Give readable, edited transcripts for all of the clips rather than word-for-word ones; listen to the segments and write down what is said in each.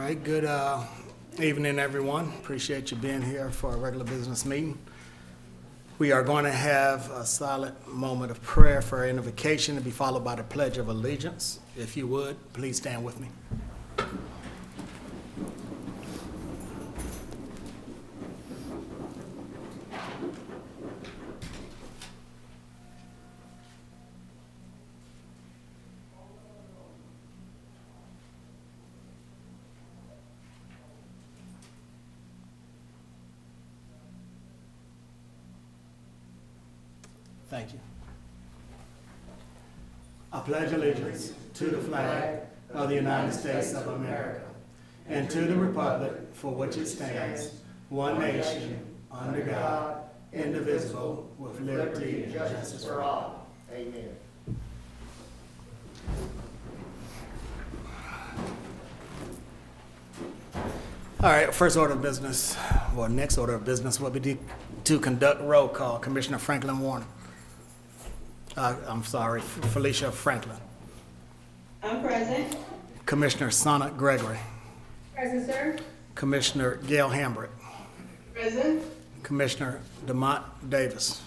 right, good evening, everyone. Appreciate you being here for a regular business meeting. We are going to have a silent moment of prayer for our invocation to be followed by the Pledge of Allegiance. If you would, please stand with me. Thank you. I pledge allegiance to the flag of the United States of America and to the republic for which it stands, one nation, under God, indivisible, with liberty and justice for all. Amen. All right, first order of business, or next order of business will be to conduct roll call. Commissioner Franklin Warner. Felicia Franklin. I'm present. Commissioner Sana Gregory. Present, sir. Commissioner Gail Hambrick. Present. Commissioner DeMont Davis.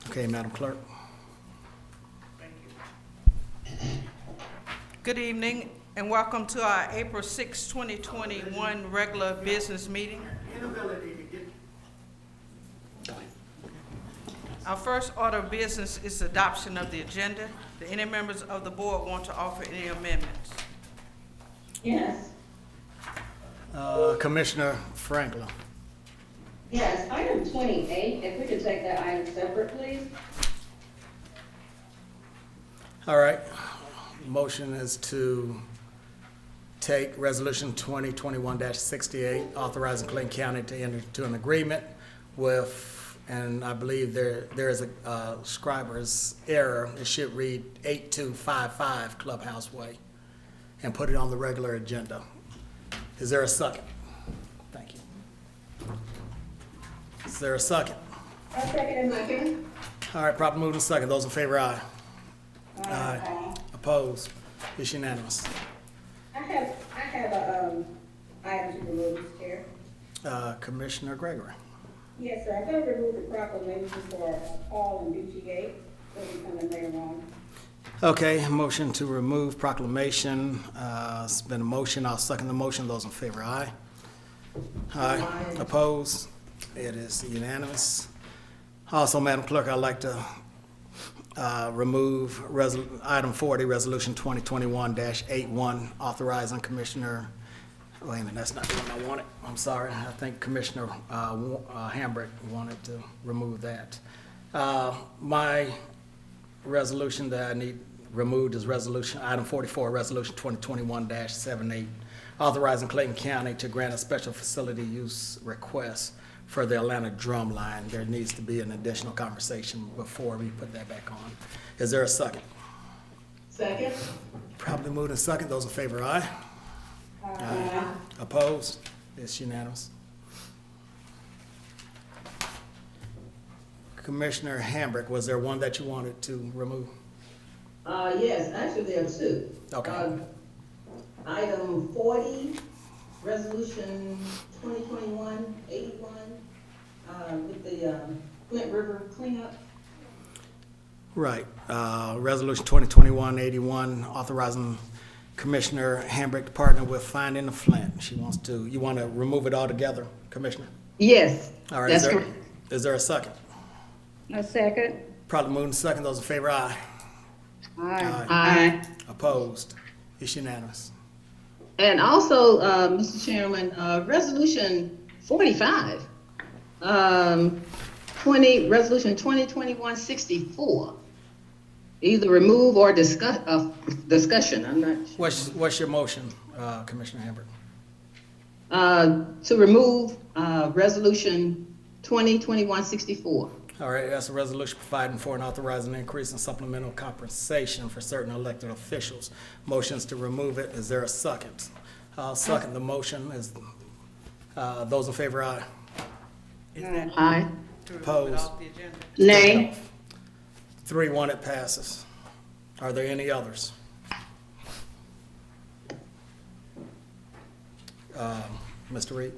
Okay, Madam Clerk. Good evening and welcome to our April 6, 2021 regular business meeting. Our first order of business is adoption of the agenda. Do any members of the board want to offer any amendments? Yes. Commissioner Franklin. Yes, item 28, if we could take that item separate, please. All right. Motion is to take Resolution 2021-68, authorizing Clayton County to enter into an agreement with, and I believe there is a scriber's error. It should read 8255 Clubhouse Way, and put it on the regular agenda. Is there a second? Thank you. Is there a second? I'll second it. All right, proper moved and second. Those in favor, aye. Aye. Opposed? It's unanimous. I have a, item to remove, Mr. Chair. Commissioner Gregory. Yes, sir. I'm going to remove the proclamation for Paul and BGA. Will be coming later on. Okay, motion to remove proclamation. It's been a motion. I'll second the motion. Those in favor, aye. Aye. Opposed? It is unanimous. Also, Madam Clerk, I'd like to remove item 40, Resolution 2021-81, authorizing Commissioner, wait a minute, that's not the one I wanted. I'm sorry. I think Commissioner Hambrick wanted to remove that. My resolution that I need removed is resolution, item 44, Resolution 2021-78, authorizing Clayton County to grant a special facility use request for the Atlanta drum line. There needs to be an additional conversation before we put that back on. Is there a second? Second. Probably moved in second. Those in favor, aye. Aye. Opposed? It's unanimous. Commissioner Hambrick, was there one that you wanted to remove? Yes, actually there are two. Okay. Item 40, Resolution 2021-81, with the Flint River cleanup. Right. Resolution 2021-81, authorizing Commissioner Hambrick to partner with Finding the Flint. She wants to, you want to remove it altogether, Commissioner? Yes, All right. that's correct. Is there a second? A second. Probably moving second. Those in favor, aye. Aye. Aye. Opposed? It's unanimous. And also, Mr. Chairman, Resolution 45, Resolution 2021-64, either remove or discussion. I'm not sure. What's your motion, Commissioner Hambrick? To remove Resolution 2021-64. All right, that's a resolution providing for and authorizing an increase in supplemental compensation for certain elected officials. Motions to remove it. Is there a second? I'll second the motion. Those in favor, aye. Is that Aye. to remove it Opposed? off the agenda? Nay. 3-1, it passes. Are there any others? Mr. Reed?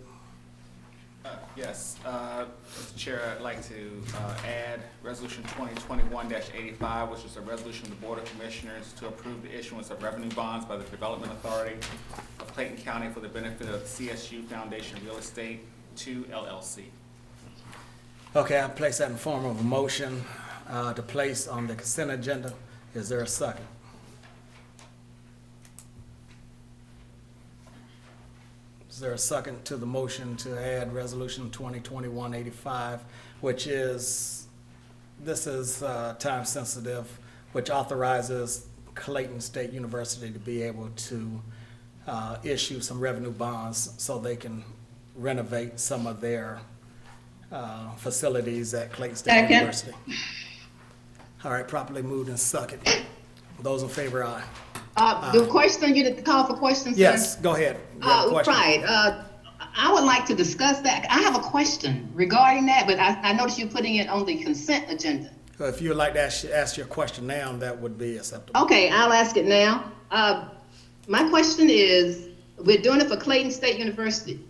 Yes, Mr. Chair, I'd like to add Resolution 2021-85, which is a resolution of the Board of Commissioners to approve the issuance of revenue bonds by the Development Authority of Clayton County for the benefit of CSU Foundation Real Estate 2 LLC. Okay, I place that in form of a motion to place on the consent agenda. Is there a second? Is there a second to the motion to add Resolution 2021-85, which is, this is time sensitive, which authorizes Clayton State University to be able to issue some revenue bonds so they can renovate some of their facilities at Clayton State Second. University. All right, properly moved and second. Those in favor, aye. The question, you did call for questions, sir? Yes, go ahead. You have a question? Right, I would like to discuss that. I have a question regarding that, but I noticed you're putting it on the consent agenda. If you would like to ask your question now, that would be acceptable. Okay, I'll ask it now. My question is, we're doing it for Clayton State University.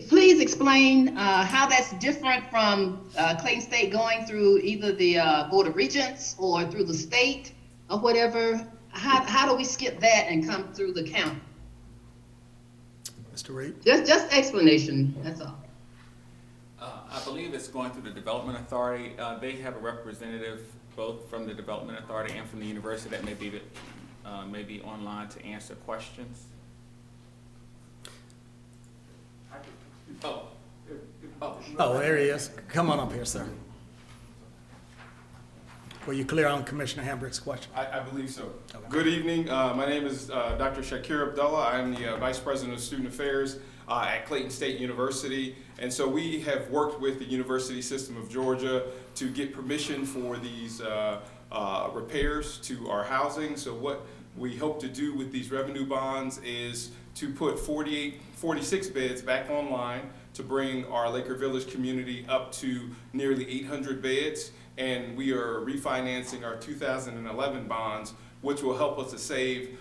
Please explain how that's different from Clayton State going through either the Board of Regents or through the state or whatever. How do we skip that and come through the county? Mr. Reed? Just explanation, that's all. I believe it's going through the Development Authority. They have a representative both from the Development Authority and from the university that may be online to answer questions. Oh, there he is. Come on up here, sir. Were you clear on Commissioner Hambrick's question? I believe so. Okay. Good evening. My name is Dr. Shakir Abdullah. I'm the Vice President of Student Affairs at Clayton State University. And so we have worked with the University System of Georgia to get permission for these repairs to our housing. So what we hope to do with these revenue bonds is to put 46 beds back online to bring our Laker Village community up to nearly 800 beds. And we are refinancing our 2011 bonds, which will help us to save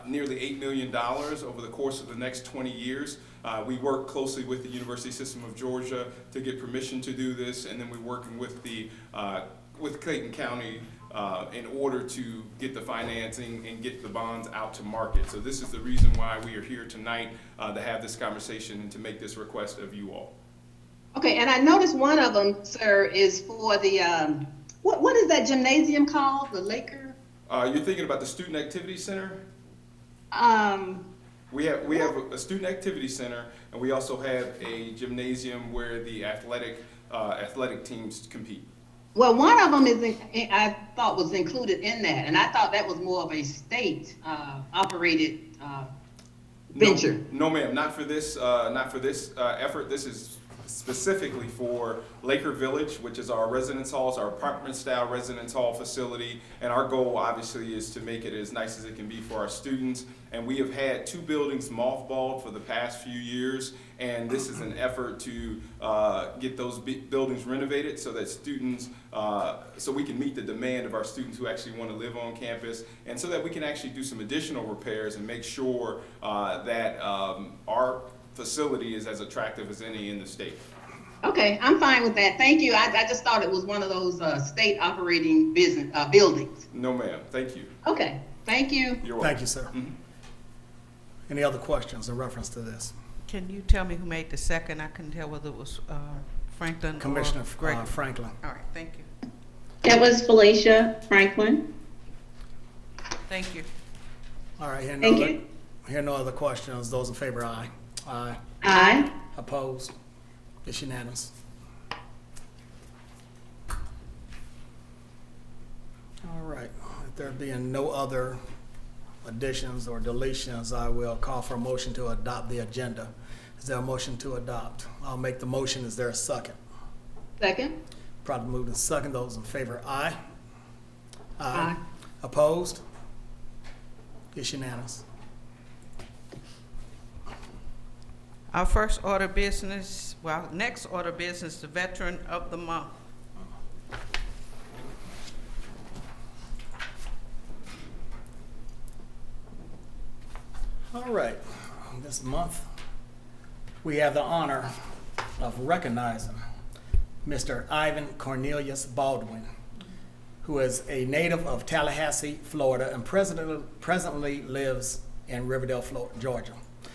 nearly $8 million over the course of the next 20 years. We work closely with the University System of Georgia to get permission to do this, and then we're working with with Clayton County in order to get the financing and get the bonds out to market. So this is the reason why we are here tonight to have this conversation and to make this request of you all. Okay, and I noticed one of them, sir, is for the, what is that gymnasium called, the Laker? You're thinking about the Student Activity Center? We have a Student Activity Center, and we also have a gymnasium where the athletic teams compete. Well, one of them I thought was included in that, and I thought that was more of a state operated venture. No, ma'am, not for this effort. This is specifically for Laker Village, which is our residence halls, our apartment-style residence hall facility, and our goal obviously is to make it as nice as it can be for our students. And we have had 2 buildings mothballed for the past few years, and this is an effort to get those buildings renovated so that students, so we can meet the demand of our students who actually want to live on campus, and so that we can actually do some additional repairs and make sure that our facility is as attractive as any in the state. Okay, I'm fine with that. Thank you. I just thought it was one of those state operating buildings. No, ma'am. Thank you. Okay, thank you. You're welcome. Thank you, sir. Any other questions in reference to this? Can you tell me who made the second? I couldn't tell whether it was Franklin Commissioner or Greg. Franklin. All right, thank you. That was Felicia Franklin. Thank you. All right, Thank you. Hear no other questions. Those in favor, aye. Aye. Aye. Opposed? It's unanimous. All right, if there being no other additions or deletions, I will call for a motion to adopt the agenda. Is there a motion to adopt? I'll make the motion. Is there a second? Second? Probably moved in second. Those in favor, aye. Aye. Opposed? It's unanimous. Our first order of business, well, next order of business, the Veteran of the Month. All right, this month, we have the honor of recognizing Mr. Ivan Cornelius Baldwin, who is a native of Tallahassee, Florida, and presently lives in Riverdale, Georgia.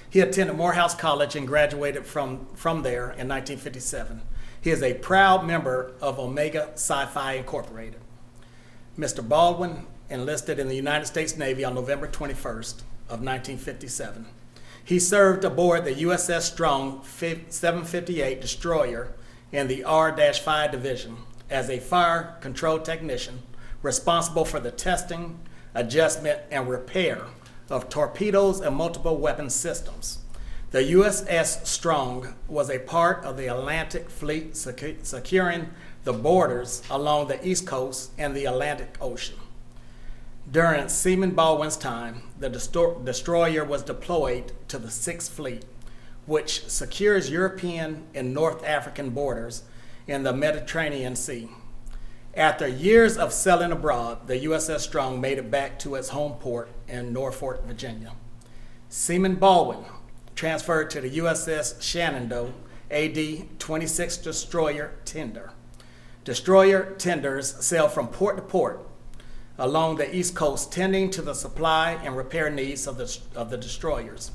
He attended Morehouse College and graduated from there in 1957. He is a proud member of Omega Psi-Phi Incorporated. Mr. Baldwin enlisted in the United States Navy on November 21st of 1957. He served aboard the USS Strong 758 destroyer in the R-5 division as a fire control technician responsible for the testing, adjustment, and repair of torpedoes and multiple weapon systems. The USS Strong was a part of the Atlantic Fleet securing the borders along the East Coast and the Atlantic Ocean. During Seaman Baldwin's time, the destroyer was deployed to the Sixth Fleet, which secures European and North African borders in the Mediterranean Sea. After years of sailing abroad, the USS Strong made it back to its home port in Norfolk, Virginia. Seaman Baldwin transferred to the USS Shenandoah AD 26 destroyer tender. Destroyer tenders sail from port to port along the East Coast, tending to the supply and repair needs of the destroyers.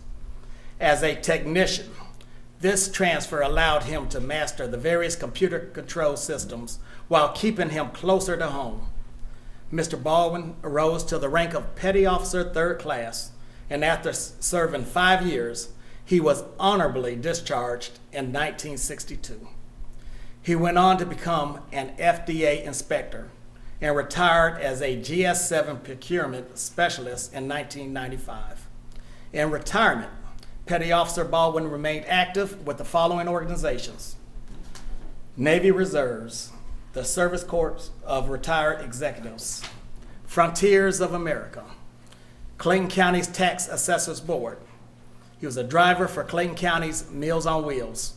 As a technician, this transfer allowed him to master the various computer control systems while keeping him closer to home. Mr. Baldwin rose to the rank of Petty Officer 3rd Class, and after serving 5 years, he was honorably discharged in 1962. He went on to become an FDA inspector and retired as a GS7 procurement specialist in 1995. In retirement, Petty Officer Baldwin remained active with the following organizations: Navy Reserves, the Service Corps of Retired Executives, Frontiers of America, Clayton County's Tax Assessors Board. He was a driver for Clayton County's Meals on Wheels,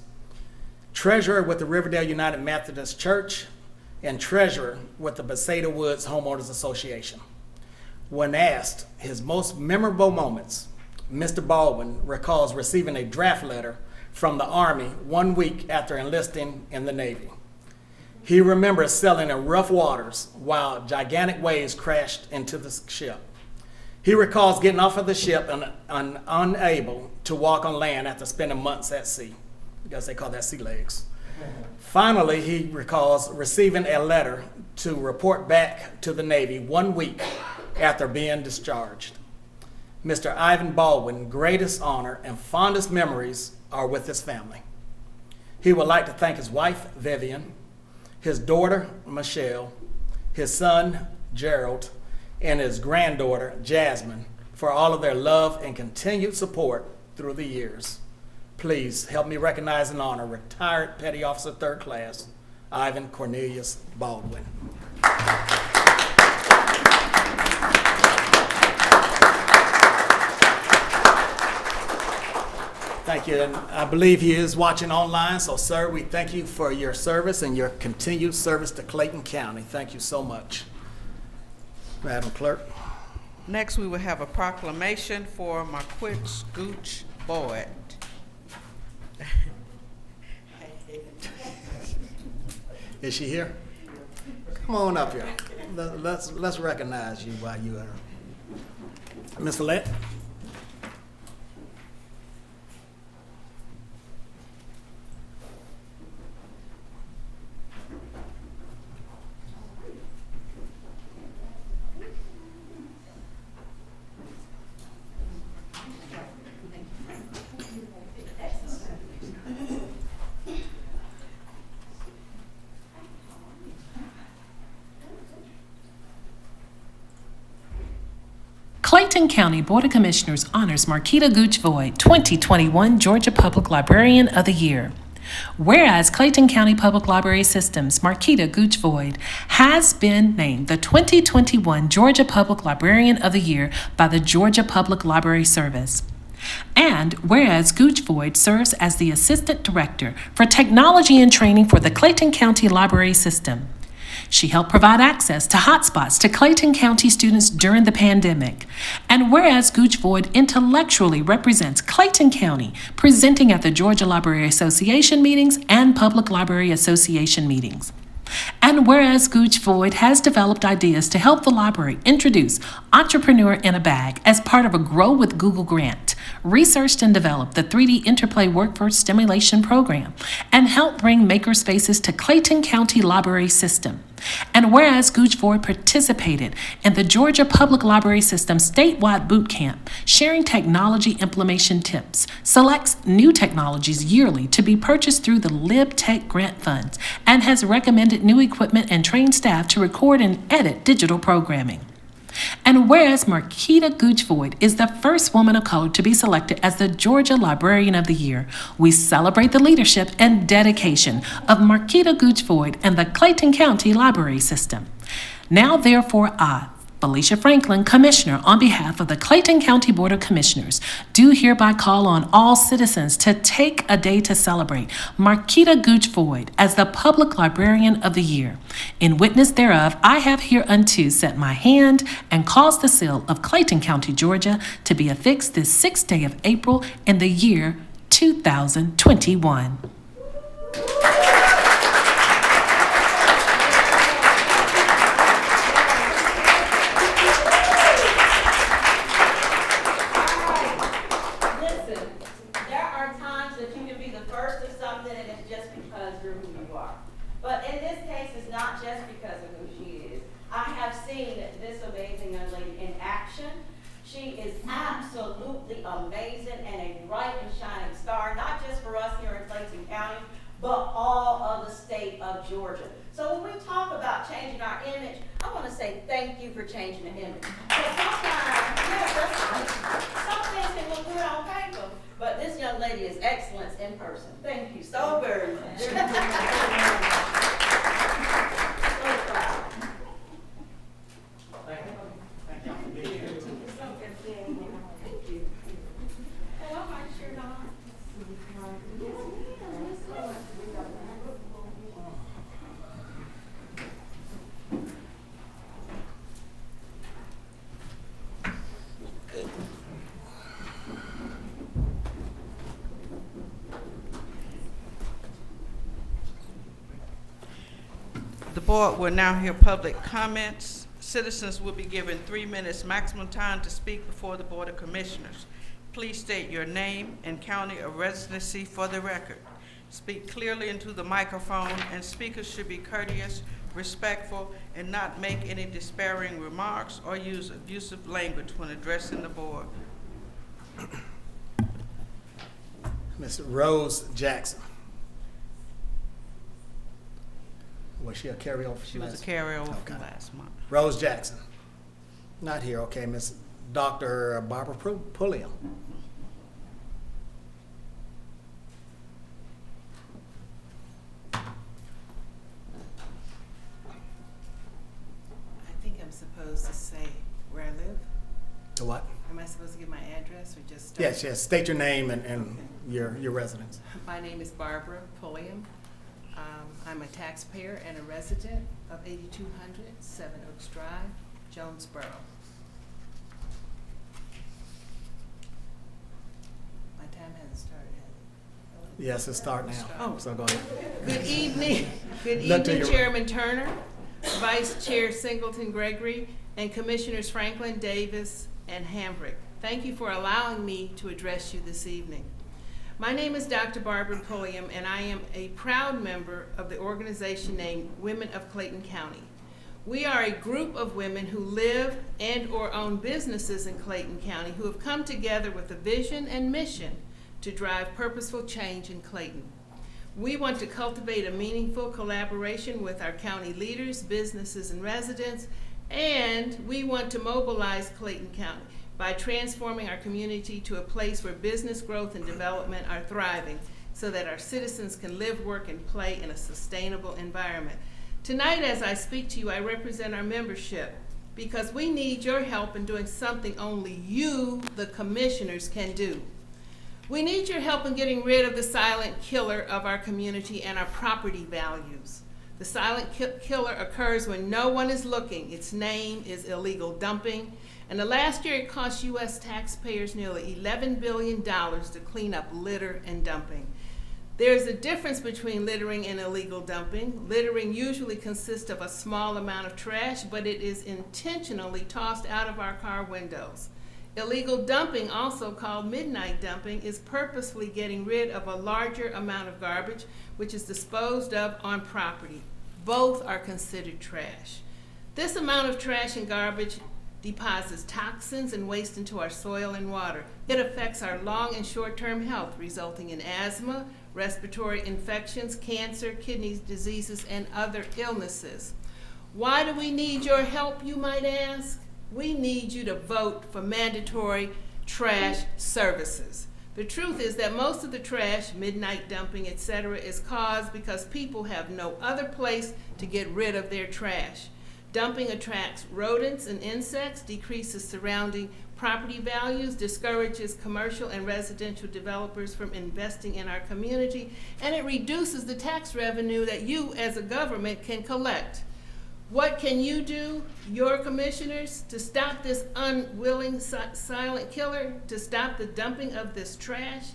treasurer with the Riverdale United Methodist Church, and treasurer with the Bethesda Woods Homeowners Association. When asked his most memorable moments, Mr. Baldwin recalls receiving a draft letter from the Army 1 week after enlisting in the Navy. He remembers sailing in rough waters while gigantic waves crashed into the ship. He recalls getting off of the ship and unable to walk on land after spending months at sea. I guess they call that sea legs. Finally, he recalls receiving a letter to report back to the Navy 1 week after being discharged. Mr. Ivan Baldwin's greatest honor and fondest memories are with his family. He would like to thank his wife, Vivian, his daughter, Michelle, his son, Gerald, and his granddaughter, Jasmine, for all of their love and continued support through the years. Please help me recognize and honor retired Petty Officer 3rd Class, Ivan Cornelius Baldwin. Thank you, and I believe he is watching online, so sir, we thank you for your service and your continued service to Clayton County. Thank you so much. Madam Clerk. Next, we will have a proclamation for Marquitch Gooch Boyd. Is she here? Come on up here. Let's recognize you while you are. Ms. Follett? Clayton County Board of Commissioners honors Marquita Gooch Voigt, 2021 Georgia Public Librarian of the Year. Whereas Clayton County Public Library System's Marquita Gooch Voigt has been named the 2021 Georgia Public Librarian of the Year by the Georgia Public Library Service. And whereas Gooch Voigt serves as the Assistant Director for Technology and Training for the Clayton County Library System. She helped provide access to hotspots to Clayton County students during the pandemic. And whereas Gooch Voigt intellectually represents Clayton County, presenting at the Georgia Library Association meetings and Public Library Association meetings. And whereas Gooch Voigt has developed ideas to help the library introduce Entrepreneur in a Bag as part of a Grow with Google grant, researched and developed the 3D Interplay Workforce Stimulation Program, and helped bring makerspaces to Clayton County Library System. And whereas Gooch Voigt participated in the Georgia Public Library System statewide boot camp, sharing technology implementation tips, selects new technologies yearly to be purchased through the LibTech grant funds, and has recommended new equipment and trained staff to record and edit digital programming. And whereas Marquita Gooch Voigt is the first woman of color to be selected as the Georgia Librarian of the Year, we celebrate the leadership and dedication of Marquita Gooch Voigt and the Clayton County Library System. Now, therefore, I, Felicia Franklin, Commissioner, on behalf of the Clayton County Board of Commissioners, do hereby call on all citizens to take a day to celebrate Marquita Gooch Voigt as the Public Librarian of the Year. In witness thereof, I have hereunto set my hand and caused the seal of Clayton County, Georgia, to be affixed this 6th day of April in the year 2021. Listen, there are times that you can be the first of something and it's just because you're who you are. But in this case, it's not just because of who she is. I have seen this amazing young lady in action. She is absolutely amazing and a bright and shining star, not just for us here in Clayton County, but all of the state of Georgia. So when we talk about changing our image, I want to say thank you for changing the image. Because sometimes, some things can look good on paper, but this young lady is excellence in person. Thank you so very much. So proud. Thank you. And I'm not sure not. The board will now hear public comments. Citizens will be given 3 minutes maximum time to speak before the Board of Commissioners. Please state your name and county of residency for the record. Speak clearly into the microphone, and speakers should be courteous, respectful, and not make any disparaging remarks or use abusive language when addressing the board. Ms. Rose Jackson. Was she a carryover? She was a carryover Okay. from last month. Rose Jackson. Not here, okay. Miss Dr. Barbara Pulliam. I think I'm supposed to say where I live. To what? Am I supposed to give my address or just start? Yes, yes. State your name and your residence. My name is Barbara Pulliam. I'm a taxpayer and a resident of 8200 Seven Oaks Drive, Jonesboro. My time hasn't started, has it? Yes, it's starting now. Oh. So go ahead. Good evening. Good Look to evening, your- Chairman Turner, Vice Chair Singleton Gregory, and Commissioners Franklin, Davis, and Hambrick. Thank you for allowing me to address you this evening. My name is Dr. Barbara Pulliam, and I am a proud member of the organization named Women of Clayton County. We are a group of women who live and or own businesses in Clayton County who have come together with a vision and mission to drive purposeful change in Clayton. We want to cultivate a meaningful collaboration with our county leaders, businesses, and residents, and we want to mobilize Clayton County by transforming our community to a place where business growth and development are thriving so that our citizens can live, work, and play in a sustainable environment. Tonight, as I speak to you, I represent our membership because we need your help in doing something only you, the commissioners, can do. We need your help in getting rid of the silent killer of our community and our property values. The silent killer occurs when no one is looking. Its name is illegal dumping. And the last year it cost U.S. taxpayers nearly $11 billion to clean up litter and dumping. There's a difference between littering and illegal dumping. Littering usually consists of a small amount of trash, but it is intentionally tossed out of our car windows. Illegal dumping, also called midnight dumping, is purposefully getting rid of a larger amount of garbage, which is disposed of on property. Both are considered trash. This amount of trash and garbage deposits toxins and waste into our soil and water. It affects our long and short-term health, resulting in asthma, respiratory infections, cancer, kidney diseases, and other illnesses. Why do we need your help, you might ask? We need you to vote for mandatory trash services. The truth is that most of the trash, midnight dumping, etc., is caused because people have no other place to get rid of their trash. Dumping attracts rodents and insects, decreases surrounding property values, discourages commercial and residential developers from investing in our community, and it reduces the tax revenue that you as a government can collect. What can you do, your commissioners, to stop this unwilling silent killer, to stop the dumping of this trash?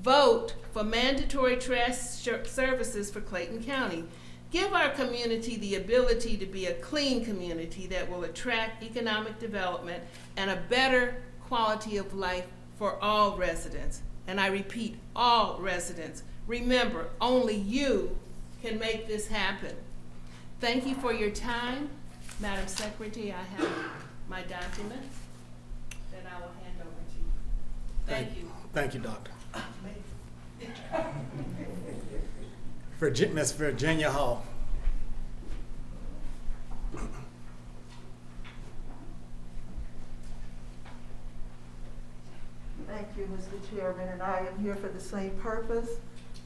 Vote for mandatory trash services for Clayton County. Give our community the ability to be a clean community that will attract economic development and a better quality of life for all residents. And I repeat, all residents. Remember, only you can make this happen. Thank you for your time. Madam Secretary, I have my documents that I will hand over to you. Thank you. Thank you, Doctor. Miss Virginia Hall. Thank you, Mr. Chairman, and I am here for the same purpose.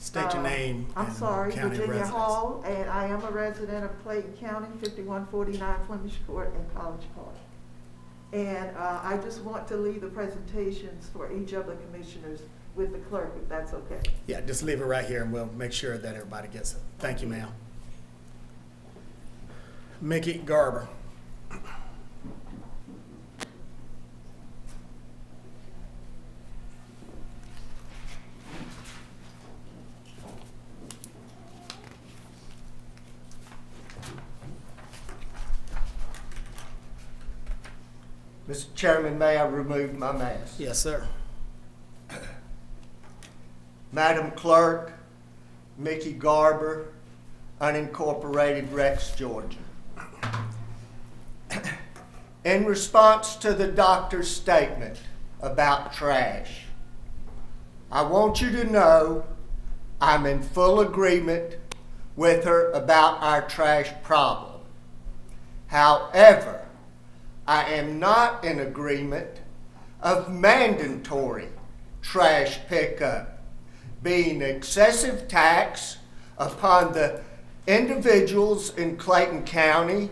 State your name I'm and sorry, county of Virginia residence. Hall, and I am a resident of Clayton County, 5149 Flemish Court and College Park. And I just want to leave the presentations for each of the commissioners with the clerk, if that's okay. Yeah, just leave it right here and we'll make sure that everybody gets it. Thank you, ma'am. Mickey Garber. Mr. Chairman, may I remove my mask? Yes, sir. Madam Clerk, Mickey Garber, unincorporated Rex, Georgia. In response to the doctor's statement about trash, I want you to know I'm in full agreement with her about our trash problem. However, I am not in agreement of mandatory trash pickup being excessive tax upon the individuals in Clayton County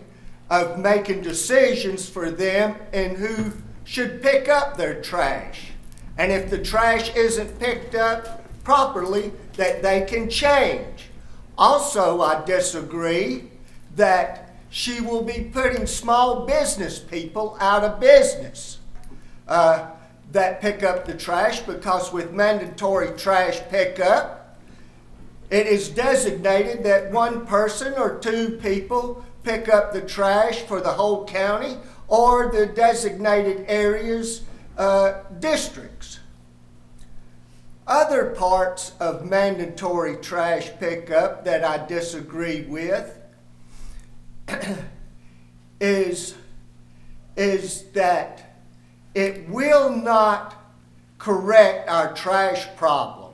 of making decisions for them and who should pick up their trash. And if the trash isn't picked up properly, that they can change. Also, I disagree that she will be putting small business people out of business that pick up the trash, because with mandatory trash pickup, it is designated that one person or two people pick up the trash for the whole county or the designated areas, districts. Other parts of mandatory trash pickup that I disagree with is that it will not correct our trash problem.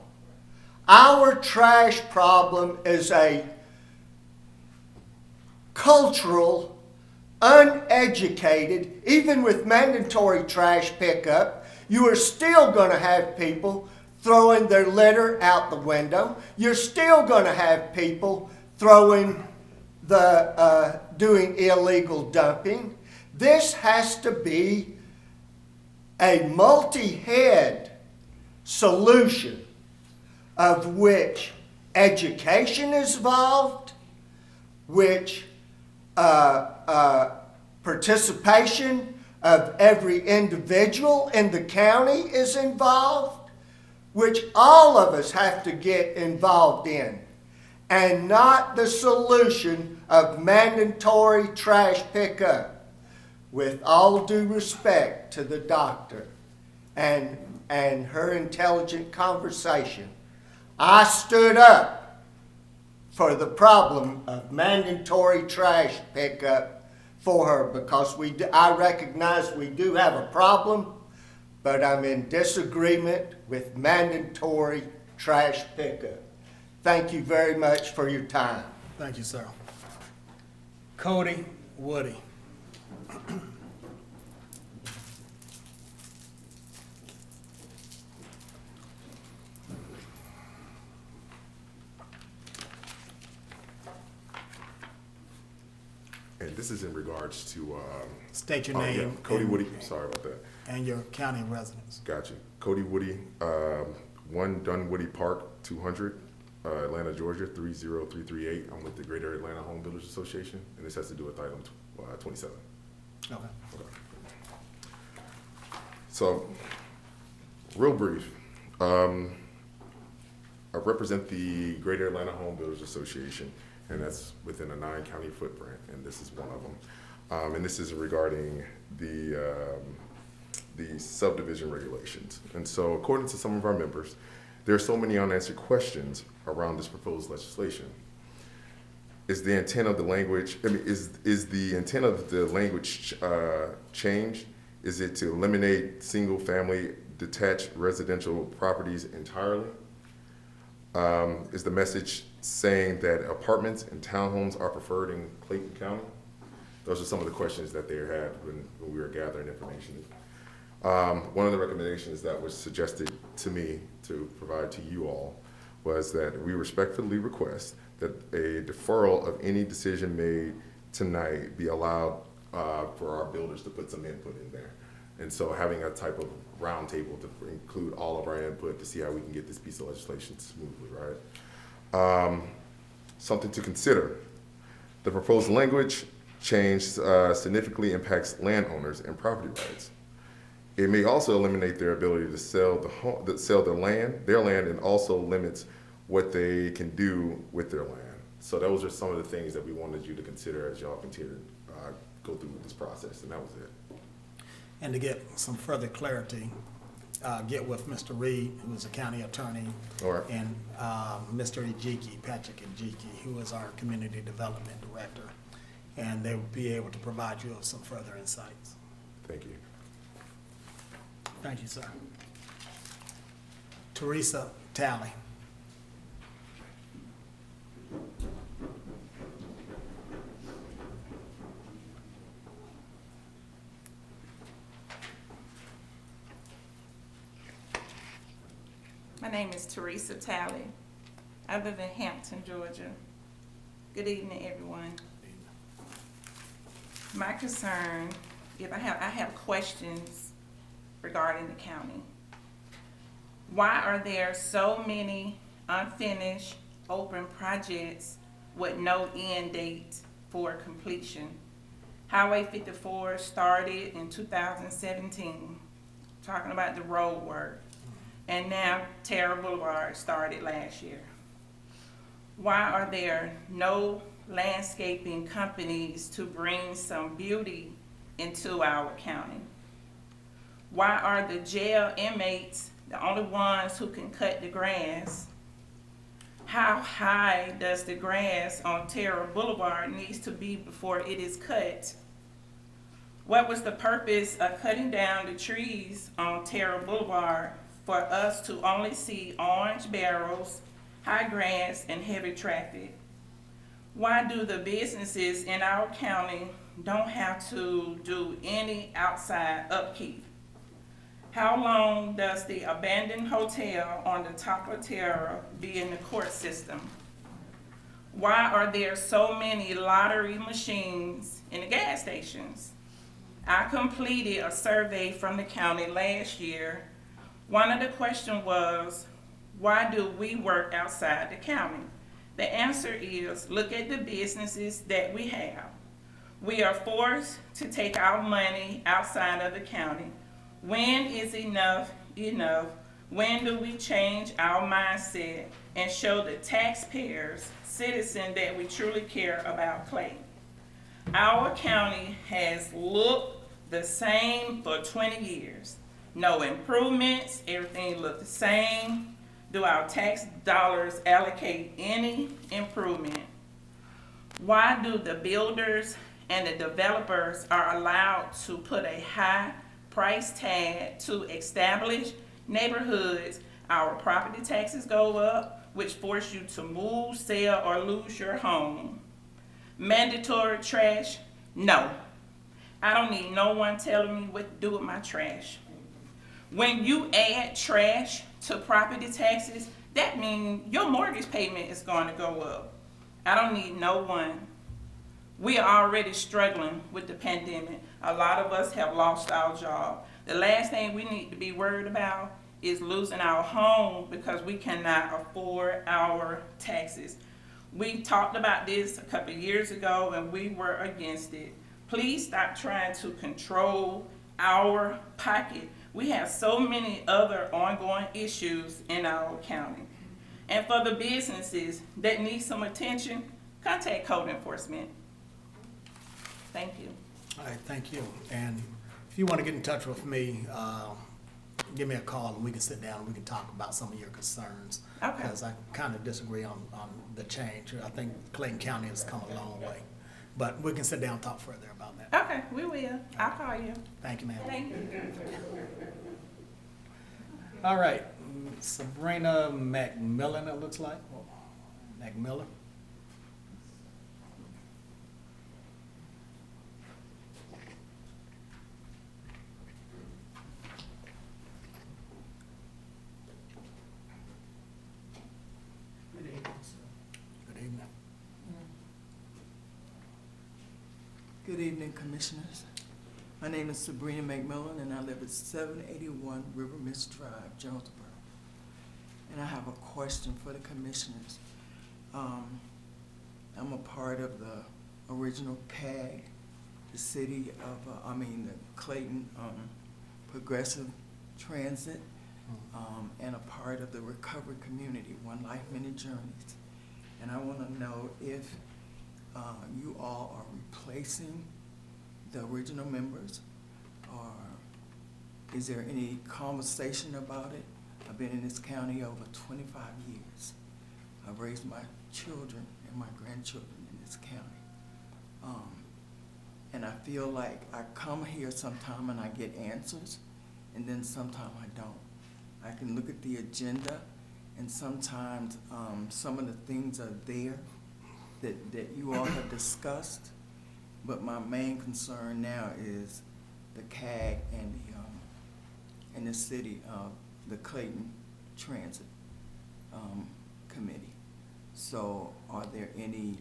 Our trash problem is a cultural, uneducated, even with mandatory trash pickup, you are still going to have people throwing their litter out the window. You're still going to have people throwing doing illegal dumping. This has to be a multi-head solution of which education is involved, which participation of every individual in the county is involved, which all of us have to get involved in, and not the solution of mandatory trash pickup. With all due respect to the doctor and her intelligent conversation, I stood up for the problem of mandatory trash pickup for her because I recognize we do have a problem, but I'm in disagreement with mandatory trash pickup. Thank you very much for your time. Thank you, sir. Cody Woody. And this is in regards to, State your oh, yeah, name. Cody and- Woody, sorry about that. And your county residence. Gotcha. Cody Woody, 1 Dunwoody Park, 200, Atlanta, Georgia, 30338. I'm with the Greater Atlanta Home Builders Association, and this has to do with item 27. Okay. So, real brief. I represent the Greater Atlanta Home Builders Association, and that's within a 9-county footprint, and this is one of them. And this is regarding the subdivision regulations. And so, according to some of our members, there are so many unanswered questions around this proposed legislation. Is the intent of the language, is the intent of the language changed? Is it to eliminate single-family detached residential properties entirely? Is the message saying that apartments and townhomes are preferred in Clayton County? Those are some of the questions that they had when we were gathering information. One of the recommendations that was suggested to me to provide to you all was that we respectfully request that a deferral of any decision made tonight be allowed for our builders to put some input in there. And so having a type of roundtable to include all of our input to see how we can get this piece of legislation smoothly, right? Something to consider. The proposed language change significantly impacts landowners and property rights. It may also eliminate their ability to sell their land, and also limits what they can do with their land. So those are some of the things that we wanted you to consider as y'all continue to go through this process, and that was it. And to get some further clarity, get with Mr. Reed, who is a county attorney, All right. and Mr. Ejiki, Patrick Ejiki, who is our community development director, and they will be able to provide you with some further insights. Thank you. Thank you, sir. Teresa Talley. My name is Teresa Talley. I live in Hampton, Georgia. Good evening, everyone. My concern, I have questions regarding the county. Why are there so many unfinished open projects with no end date for completion? Highway 54 started in 2017, talking about the road work. And now Terra Boulevard started last year. Why are there no landscaping companies to bring some beauty into our county? Why are the jail inmates the only ones who can cut the grass? How high does the grass on Terra Boulevard needs to be before it is cut? What was the purpose of cutting down the trees on Terra Boulevard for us to only see orange barrels, high grass, and heavy traffic? Why do the businesses in our county don't have to do any outside upkeep? How long does the abandoned hotel on the top of Terra be in the court system? Why are there so many lottery machines in the gas stations? I completed a survey from the county last year. One of the questions was, why do we work outside the county? The answer is, look at the businesses that we have. We are forced to take our money outside of the county. When is enough enough? When do we change our mindset and show the taxpayers, citizens, that we truly care about Clayton? Our county has looked the same for 20 years. No improvements, everything looked the same. Do our tax dollars allocate any improvement? Why do the builders and the developers are allowed to put a high price tag to establish neighborhoods? Our property taxes go up, which force you to move, sell, or lose your home. Mandatory trash? No. I don't need no one telling me what to do with my trash. When you add trash to property taxes, that means your mortgage payment is going to go up. I don't need no one. We are already struggling with the pandemic. A lot of us have lost our job. The last thing we need to be worried about is losing our home because we cannot afford our taxes. We talked about this a couple of years ago and we were against it. Please stop trying to control our pocket. We have so many other ongoing issues in our county. And for the businesses that need some attention, contact code enforcement. Thank you. All right, thank you. And if you want to get in touch with me, give me a call and we can sit down and we can talk about some of your concerns. Okay. Because I kind of disagree on the change. I think Clayton County has come a long way. But we can sit down and talk further about that. Okay, we will. I'll call you. Thank you, ma'am. Thank you. All right, Sabrina McMillan, it looks like. McMillan. Good evening. Good evening, Commissioners. My name is Sabrina McMillan, and I live at 781 River Mist Drive, Jonesboro. And I have a question for the Commissioners. I'm a part of the original CAG, the city of, the Clayton Progressive Transit, and a part of the recovery community, One Life, Many Journeys. And I want to know if you all are replacing the original members, or is there any conversation about it? I've been in this county over 25 years. I've raised my children and my grandchildren in this county. And I feel like I come here sometime and I get answers, and then sometime I don't. I can look at the agenda, and sometimes some of the things are there that you all have discussed, but my main concern now is the CAG and the city of the Clayton Transit Committee. So are there any,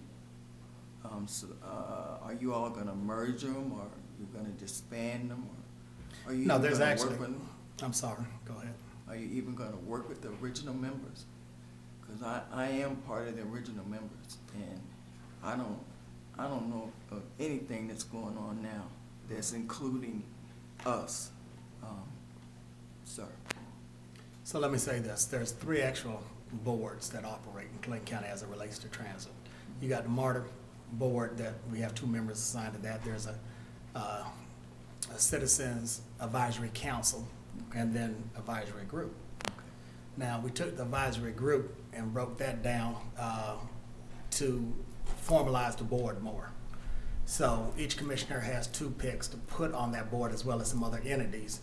are you all gonna merge them, or you're gonna disband them, or are you No, even there's gonna actually, work with them? I'm sorry, go ahead. Are you even gonna work with the original members? Because I am part of the original members, and I don't know of anything that's going on now that's including us, sir. So let me say this, there's 3 actual boards that operate in Clayton County as it relates to transit. You got the MARTA board that we have 2 members assigned to that. There's a Citizens Advisory Council and then advisory group. Now, we took the advisory group and broke that down to formalize the board more. So each commissioner has 2 picks to put on that board, as well as some other entities.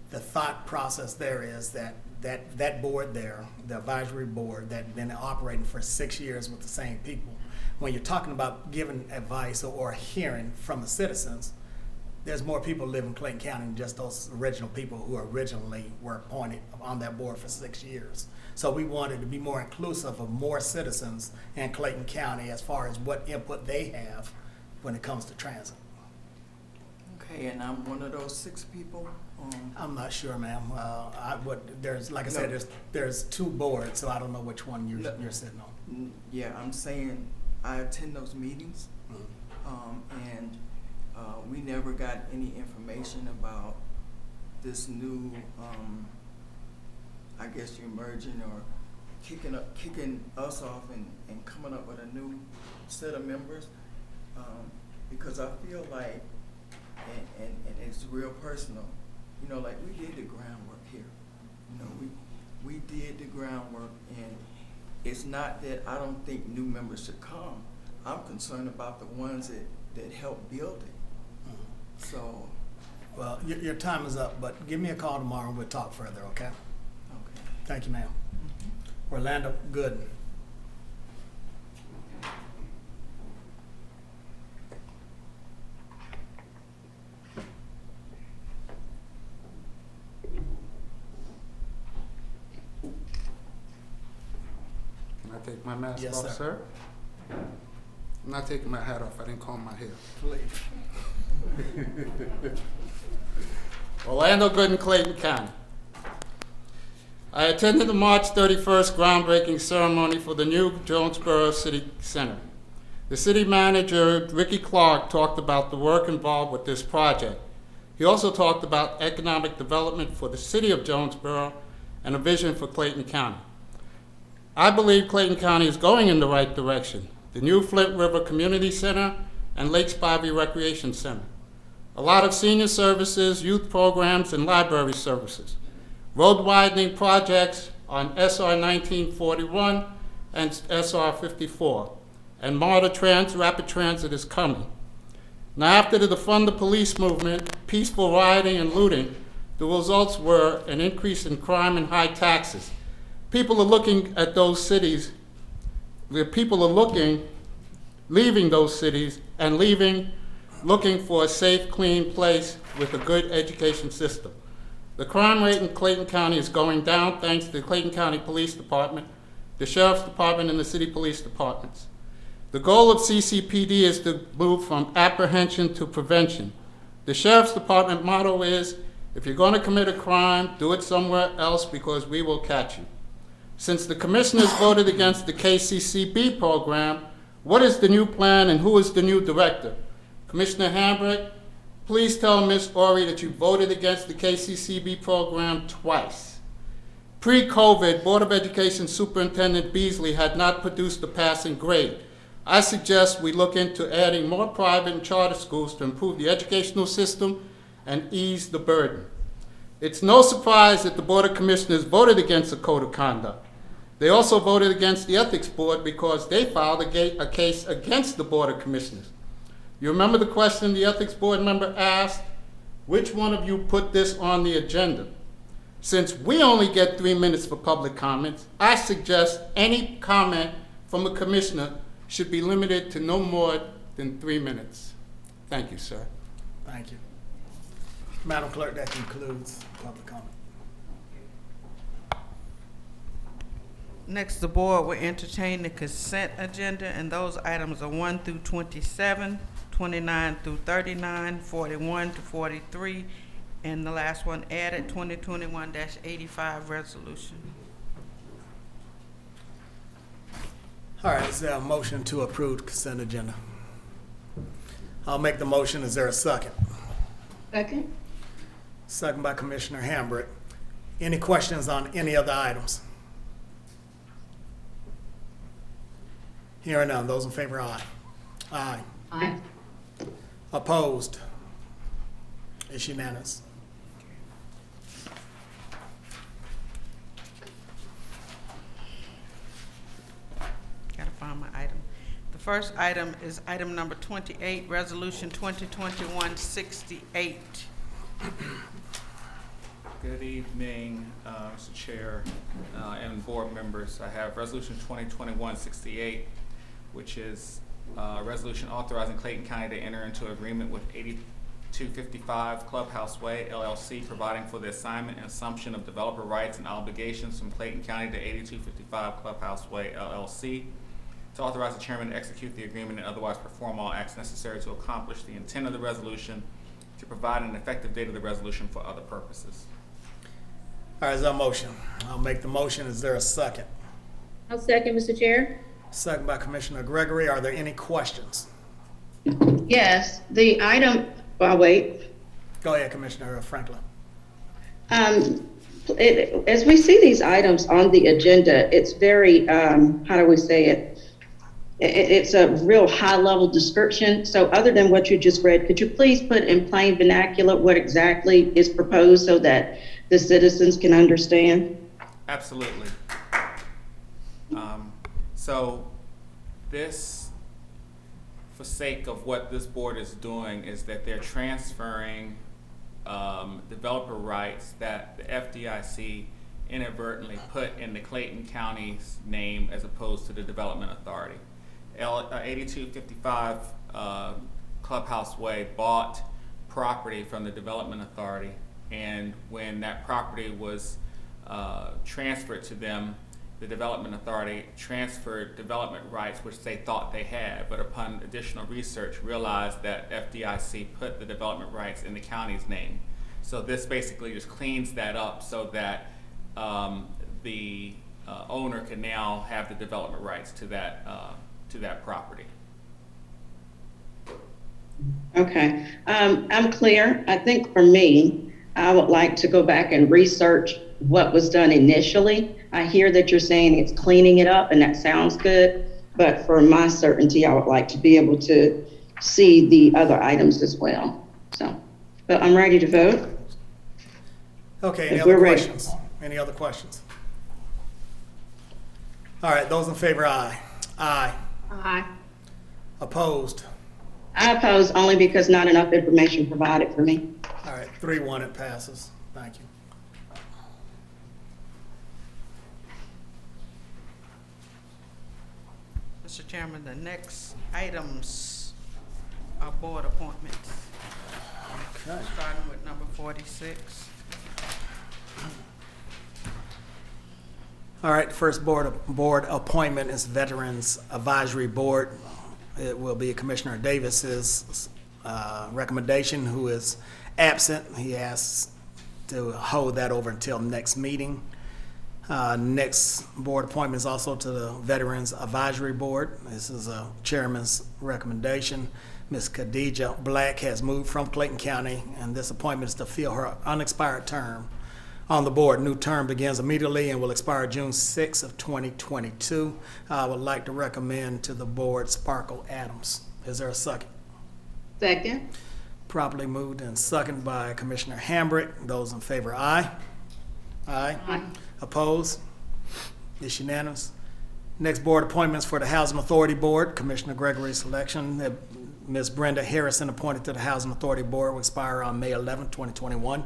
The thought process there is that board there, the advisory board, that been operating for 6 years with the same people. When you're talking about giving advice or hearing from the citizens, there's more people live in Clayton County than just those original people who originally were appointed on that board for 6 years. So we wanted to be more inclusive of more citizens in Clayton County as far as what input they have when it comes to transit. Okay, and I'm one of those 6 people? I'm not sure, ma'am. There's, like I said, there's 2 boards, so I don't know which one you're sitting on. Yeah, I'm saying I attend those meetings, and we never got any information about this new, I guess you're merging or kicking us off and coming up with a new set of members, because I feel like, and it's real personal, you know, like we did the groundwork here. You know, we did the groundwork, and it's not that I don't think new members should come. I'm concerned about the ones that helped build it. So. Well, your time is up, but give me a call tomorrow and we'll talk further, okay? Okay. Thank you, ma'am. Orlando Gooden. Can I take my mask Yes, off, sir. sir? I'm not taking my hat off. I didn't comb my hair. Please. Orlando Gooden, Clayton County. I attended the March 31st groundbreaking ceremony for the new Jonesboro City Center. The city manager, Ricky Clark, talked about the work involved with this project. He also talked about economic development for the city of Jonesboro and a vision for Clayton County. I believe Clayton County is going in the right direction. The new Flint River Community Center and Lake Spivey Recreation Center. A lot of senior services, youth programs, and library services. Road widening projects on SR 1941 and SR 54. And MARTA rapid transit is coming. Now, after the defund the police movement, peaceful rioting and looting, the results were an increase in crime and high taxes. People are looking at those cities, people are leaving those cities and looking for a safe, clean place with a good education system. The crime rate in Clayton County is going down thanks to the Clayton County Police Department, the Sheriff's Department, and the City Police Departments. The goal of CCPD is to move from apprehension to prevention. The Sheriff's Department motto is, if you're going to commit a crime, do it somewhere else because we will catch you. Since the commissioners voted against the KCCB program, what is the new plan and who is the new director? Commissioner Hambrick, please tell Ms. Ori that you voted against the KCCB program twice. Pre-COVID, Board of Education Superintendent Beasley had not produced a passing grade. I suggest we look into adding more private and charter schools to improve the educational system and ease the burden. It's no surprise that the Board of Commissioners voted against the Code of Conduct. They also voted against the Ethics Board because they filed a case against the Board of Commissioners. You remember the question the Ethics Board member asked? Which one of you put this on the agenda? Since we only get 3 minutes for public comments, I suggest any comment from a commissioner should be limited to no more than 3 minutes. Thank you, sir. Thank you. Madam Clerk, that concludes public comment. Next, the board will entertain the consent agenda, and those items are 1 through 27, 29 through 39, 41 to 43, and the last one added, 2021-85 resolution. All right, is there a motion to approve the consent agenda? I'll make the motion. Is there a second? Second? Second by Commissioner Hambrick. Any questions on any of the items? Hearing none. Those in favor, aye. Aye. Aye. Opposed? It's unanimous. Gotta find my item. The first item is item number 28, Resolution 2021-68. Good evening, Mr. Chair and board members. I have Resolution 2021-68, which is a resolution authorizing Clayton County to enter into agreement with 8255 Clubhouse Way LLC, providing for the assignment and assumption of developer rights and obligations from Clayton County to 8255 Clubhouse Way LLC, to authorize the chairman to execute the agreement and otherwise perform all acts necessary to accomplish the intent of the resolution, to provide an effective date of the resolution for other purposes. All right, is there a motion? I'll make the motion. Is there a second? I'll second, Mr. Chair. Second by Commissioner Gregory. Are there any questions? Yes, the item, well, wait. Go ahead, Commissioner Franklin. As we see these items on the agenda, it's very, how do we say it? It's a real high-level description. So other than what you just read, could you please put in plain vernacular what exactly is proposed so that the citizens can understand? Absolutely. So this, for sake of what this board is doing, is that they're transferring developer rights that the FDIC inadvertently put in the Clayton County's name as opposed to the Development Authority. 8255 Clubhouse Way bought property from the Development Authority, and when that property was transferred to them, the Development Authority transferred development rights which they thought they had, but upon additional research realized that FDIC put the development rights in the county's name. So this basically just cleans that up so that the owner can now have the development rights to that property. Okay, I'm clear. I think for me, I would like to go back and research what was done initially. I hear that you're saying it's cleaning it up, and that sounds good, but for my certainty, I would like to be able to see the other items as well. So, but I'm ready to vote. Okay, any If other we're ready. questions? Any other questions? All right, those in favor, aye. Aye. Aye. Opposed? I oppose only because not enough information provided for me. All right, 3-1, it passes. Thank you. Mr. Chairman, the next items are board appointments. Okay. Starting with number 46. All right, the first board appointment is Veterans Advisory Board. It will be Commissioner Davis's recommendation, who is absent. He asks to hold that over until next meeting. Next board appointment is also to the Veterans Advisory Board. This is a chairman's recommendation. Ms. Khadija Black has moved from Clayton County, and this appointment is to fill her unexpired term on the board. New term begins immediately and will expire June 6 of 2022. I would like to recommend to the board Sparkle Adams. Is there a second? Second. Properly moved and seconded by Commissioner Hambrick. Those in favor, aye. Aye. Aye. Opposed? It's unanimous. Next board appointments for the Housing Authority Board. Commissioner Gregory's selection. Ms. Brenda Harrison appointed to the Housing Authority Board will expire on May 11, 2021.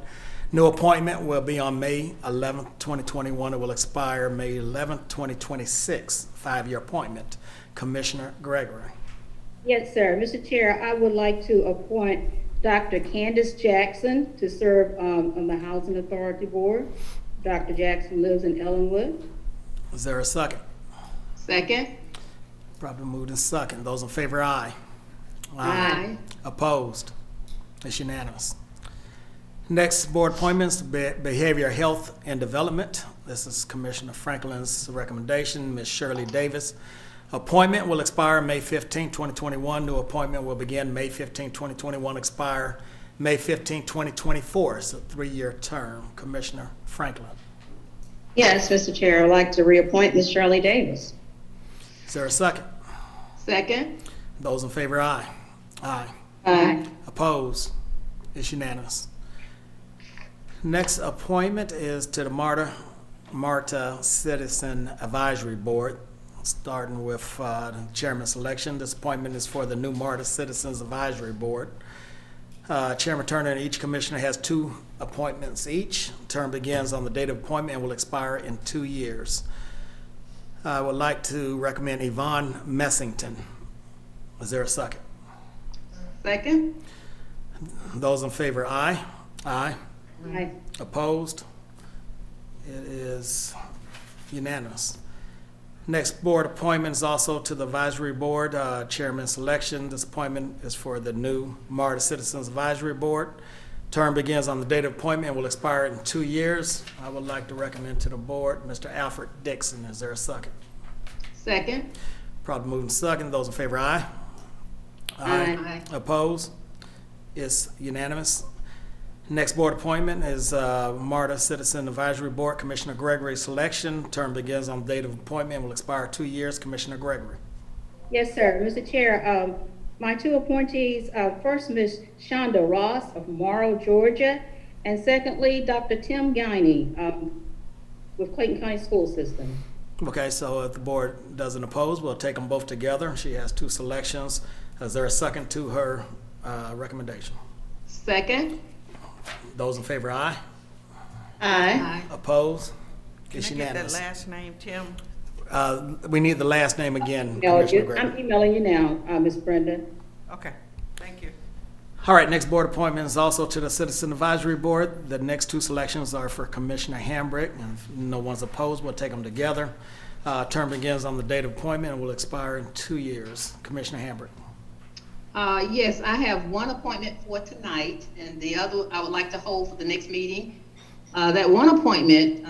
New appointment will be on May 11, 2021. It will expire May 11, 2026. 5-year appointment. Commissioner Gregory. Yes, sir. Mr. Chair, I would like to appoint Dr. Candace Jackson to serve on the Housing Authority Board. Dr. Jackson lives in Ellenwood. Is there a second? Second. Probably moved in second. Those in favor, aye. Aye. Opposed? It's unanimous. Next board appointments, Behavioral Health and Development. This is Commissioner Franklin's recommendation. Ms. Shirley Davis. Appointment will expire May 15, 2021. New appointment will begin May 15, 2021, expire May 15, 2024. It's a 3-year term. Commissioner Franklin. Yes, Mr. Chair, I'd like to reappoint Ms. Shirley Davis. Is there a second? Second. Those in favor, aye. Aye. Aye. Opposed? It's unanimous. Next appointment is to the MARTA Citizen Advisory Board, starting with the chairman's selection. This appointment is for the new MARTA Citizens Advisory Board. Chairman Turner and each commissioner has 2 appointments each. Term begins on the date of appointment and will expire in 2 years. I would like to recommend Yvonne Messington. Is there a second? Second. Those in favor, aye. Aye. Aye. Opposed? It is unanimous. Next board appointment is also to the advisory board, chairman selection. This appointment is for the new MARTA Citizens Advisory Board. Term begins on the date of appointment and will expire in 2 years. I would like to recommend to the board Mr. Alfred Dixon. Is there a second? Second. Probably moving second. Those in favor, aye. Aye. Opposed? It's unanimous. Next board appointment is MARTA Citizen Advisory Board, Commissioner Gregory selection. Term begins on date of appointment, will expire 2 years. Commissioner Gregory. Yes, sir. Mr. Chair, my two appointees, first, Ms. Shonda Ross of Morrow, Georgia, and secondly, Dr. Tim Guiney with Clayton County School System. Okay, so if the board doesn't oppose, we'll take them both together. She has two selections. Is there a second to her recommendation? Second. Those in favor, aye. Aye. Opposed? Can It's I get that unanimous. last name, Tim? We need the last name again, No, Commissioner Gregory. I'm emailing you now, Ms. Brenda. Okay, thank you. All right, next board appointment is also to the Citizen Advisory Board. The next two selections are for Commissioner Hambrick, and if no one's opposed, we'll take them together. Term begins on the date of appointment and will expire in 2 years. Commissioner Hambrick. Yes, I have one appointment for tonight, and the other I would like to hold for the next meeting. That one appointment,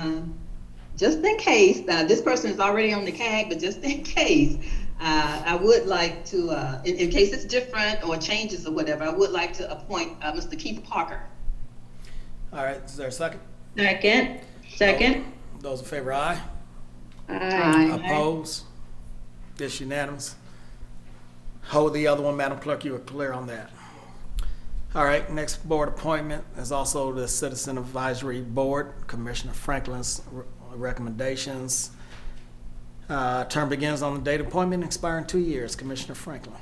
just in case, this person is already on the CAG, but just in case, I would like to, in case it's different or changes or whatever, I would like to appoint Mr. Keith Parker. All right, is there a second? Second. Second. Those in favor, aye. Aye. Opposed? It's unanimous. Hold the other one, Madam Clerk, you were clear on that. All right, next board appointment is also the Citizen Advisory Board, Commissioner Franklin's recommendations. Term begins on the date of appointment, expiring 2 years. Commissioner Franklin.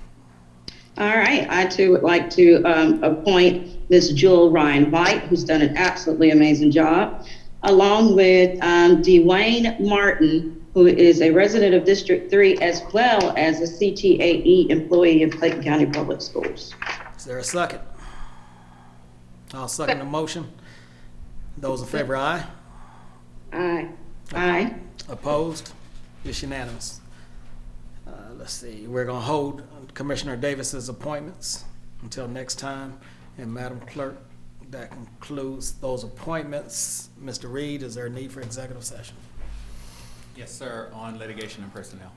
All right, I too would like to appoint Ms. Jewel Ryan White, who's done an absolutely amazing job, along with Dwayne Martin, who is a resident of District 3 as well as a CTAE employee of Clayton County Public Schools. Is there a second? I'll second the motion. Those in favor, aye. Aye. Aye. Opposed? It's unanimous. Let's see, we're gonna hold Commissioner Davis's appointments until next time. And Madam Clerk, that concludes those appointments. Mr. Reed, is there a need for executive session? Yes, sir, on litigation and personnel.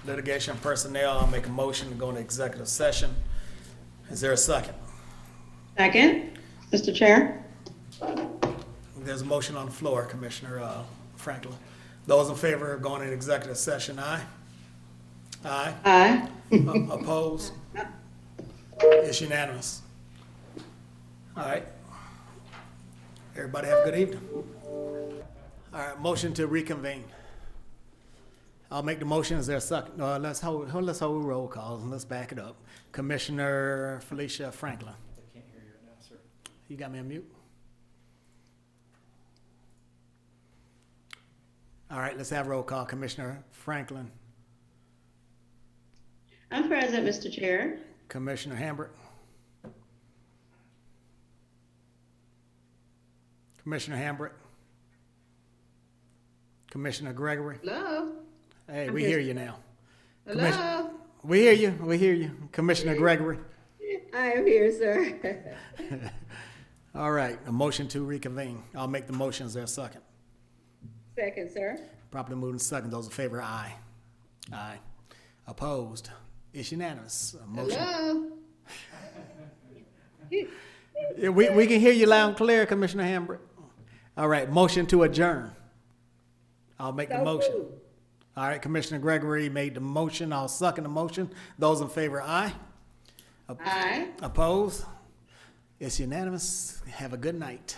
Litigation and personnel, I'll make a motion to go into executive session. Is there a second? Second, Mr. Chair. There's a motion on the floor, Commissioner Franklin. Those in favor of going into executive session, aye? Aye. Aye. Opposed? It's unanimous. All right. Everybody have a good evening. All right, motion to reconvene. I'll make the motion. Is there a second? Let's hold roll calls and let's back it up. Commissioner Felicia Franklin. I can't hear you right now, sir. You got me on mute? All right, let's have roll call. Commissioner Franklin. I'm present, Mr. Chair. Commissioner Hambrick. Commissioner Hambrick. Commissioner Gregory. Hello? Hey, we hear you now. Hello? We hear you. We hear you. Commissioner Gregory. I am here, sir. All right, a motion to reconvene. I'll make the motion. Is there a second? Second, sir. Properly moved and second. Those in favor, aye. Aye. Opposed? It's unanimous. A motion. Hello? Yeah, we can hear you loud and clear, Commissioner Hambrick. All right, motion to adjourn. I'll make the motion. All right, Commissioner Gregory made the motion. I'll second the motion. Those in favor, aye. Aye. Opposed? It's unanimous. Have a good night.